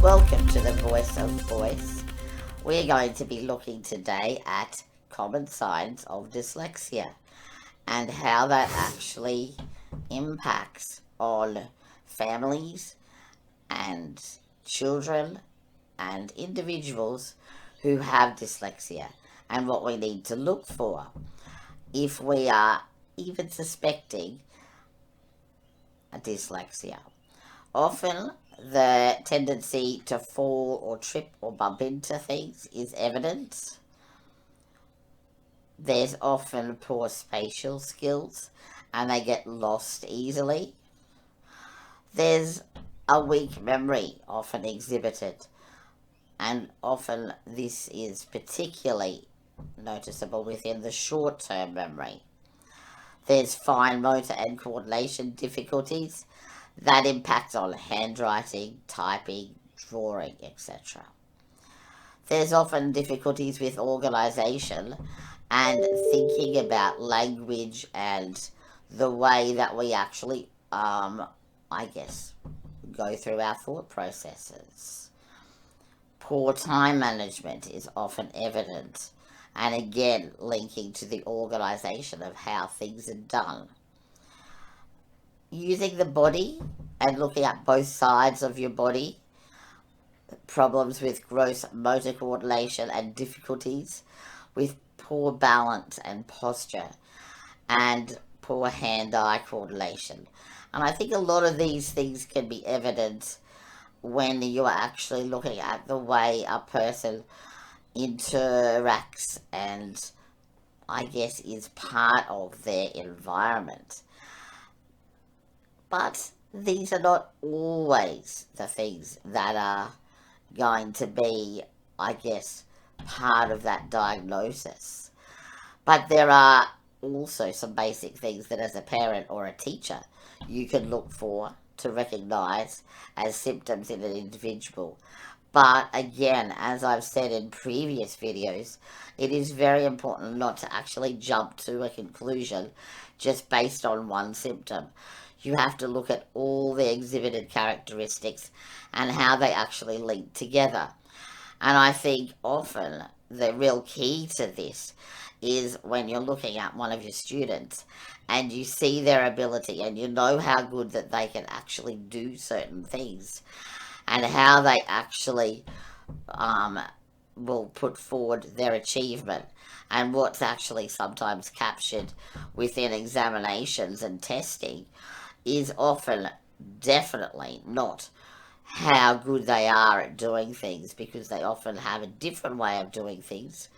Welcome to the Voice of Boyce. We're going to be looking today at common signs of dyslexia and how that actually impacts on families and children and individuals who have dyslexia, and what we need to look for if we are even suspecting a dyslexia. Often the tendency to fall or trip or bump into things is evident. There's often poor spatial skills and they get lost easily. There's a weak memory often exhibited, and often this is particularly noticeable within the short-term memory. There's fine motor and coordination difficulties that impact on handwriting, typing, drawing, etc. There's often difficulties with organisation and thinking about language and the way that we actually, go through our thought processes. Poor time management is often evident, and again linking to the organisation of how things are done. Using the body and looking at both sides of your body, problems with gross motor coordination and difficulties with poor balance and posture and poor hand-eye coordination. And I think a lot of these things can be evident when you are actually looking at the way a person interacts and is part of their environment. But these are not always the things that are going to be, part of that diagnosis. But there are also some basic things that as a parent or a teacher you can look for to recognise as symptoms in an individual. But again, as I've said in previous videos, it is very important not to actually jump to a conclusion just based on one symptom. You have to look at all the exhibited characteristics and how they actually link together. And I think often the real key to this is when you're looking at one of your students and you see their ability and you know how good that they can actually do certain things and how they actually will put forward their achievement, and what's actually sometimes captured within examinations and testing is often definitely not how good they are at doing things, because they often have a different way of doing things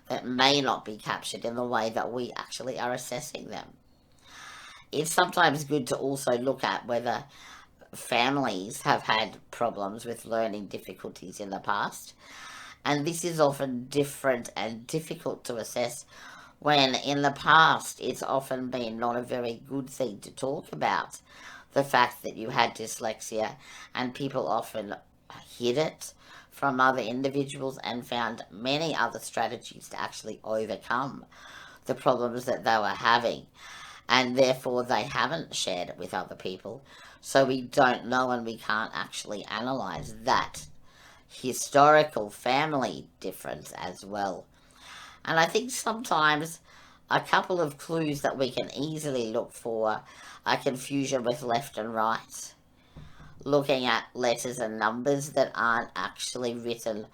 that may not be captured in the way that we actually are assessing them. It's sometimes good to also look at whether families have had problems with learning difficulties in the past, and this is often different and difficult to assess when in the past it's often been not a very good thing to talk about the fact that you had dyslexia, and people often hid it from other individuals and found many other strategies to actually overcome the problems that they were having, and therefore they haven't shared it with other people, so we don't know and we can't actually analyse that historical family difference as well. And I think sometimes a couple of clues that we can easily look for are confusion with left and right, looking at letters and numbers that aren't actually written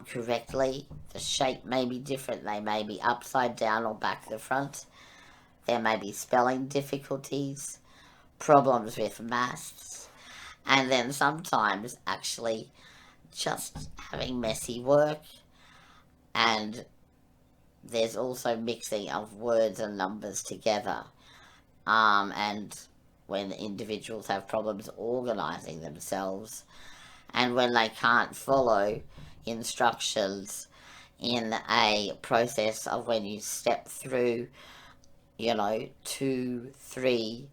correctly. The shape may be different, they may be upside down or back to the front. There may be spelling difficulties, problems with maths, and then sometimes actually just having messy work, and there's also mixing of words and numbers together, and when individuals have problems organising themselves, and when they can't follow instructions in a process of when you step through, 2, 3,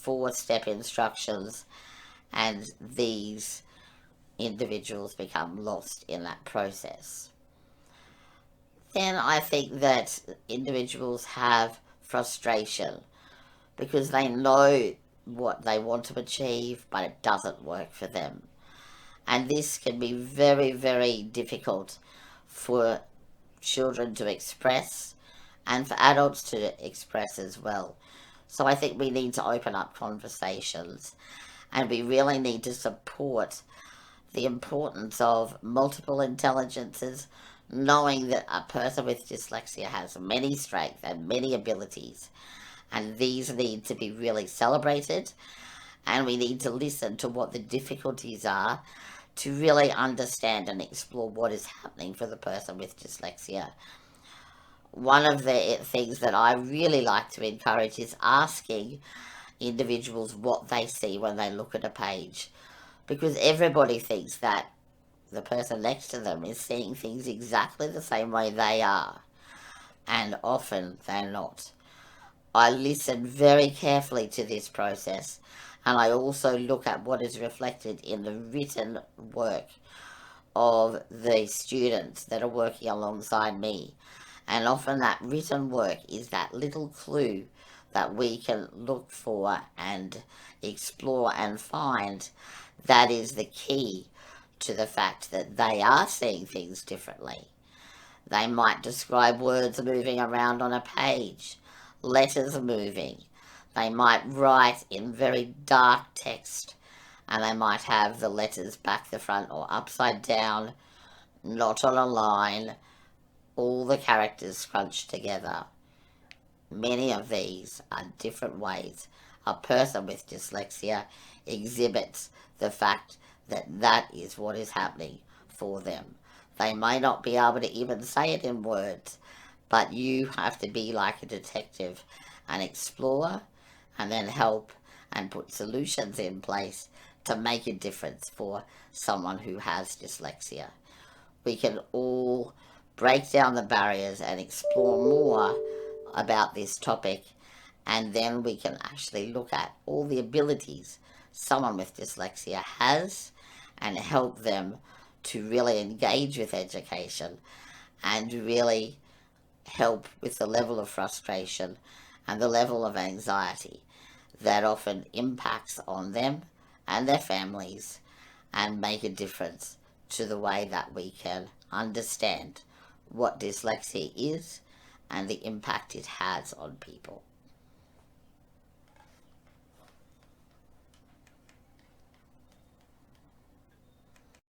4-step instructions, and these individuals become lost in that process. Then I think that individuals have frustration because they know what they want to achieve, but it doesn't work for them. And this can be very, very difficult for children to express and for adults to express as well. So I think we need to open up conversations, and we really need to support the importance of multiple intelligences, knowing that a person with dyslexia has many strengths and many abilities, and these need to be really celebrated, and we need to listen to what the difficulties are to really understand and explore what is happening for the person with dyslexia. One of the things that I really like to encourage is asking individuals what they see when they look at a page, because everybody thinks that the person next to them is seeing things exactly the same way they are, and often they're not. I listen very carefully to this process, and I also look at what is reflected in the written work of the students that are working alongside me. And often that written work is that little clue that we can look for and explore and find, that is the key to the fact that they are seeing things differently. They might describe words moving around on a page, letters moving. They might write in very dark text, and they might have the letters back the front or upside down, not on a line, all the characters scrunched together. Many of these are different ways a person with dyslexia exhibits the fact that that is what is happening for them. They may not be able to even say it in words, but you have to be like a detective and explore, and then help and put solutions in place to make a difference for someone who has dyslexia. We can all break down the barriers and explore more about this topic, and then we can actually look at all the abilities someone with dyslexia has and help them to really engage with education and really help with the level of frustration and the level of anxiety that often impacts on them and their families, and make a difference to the way that we can understand what dyslexia is and the impact it has on people.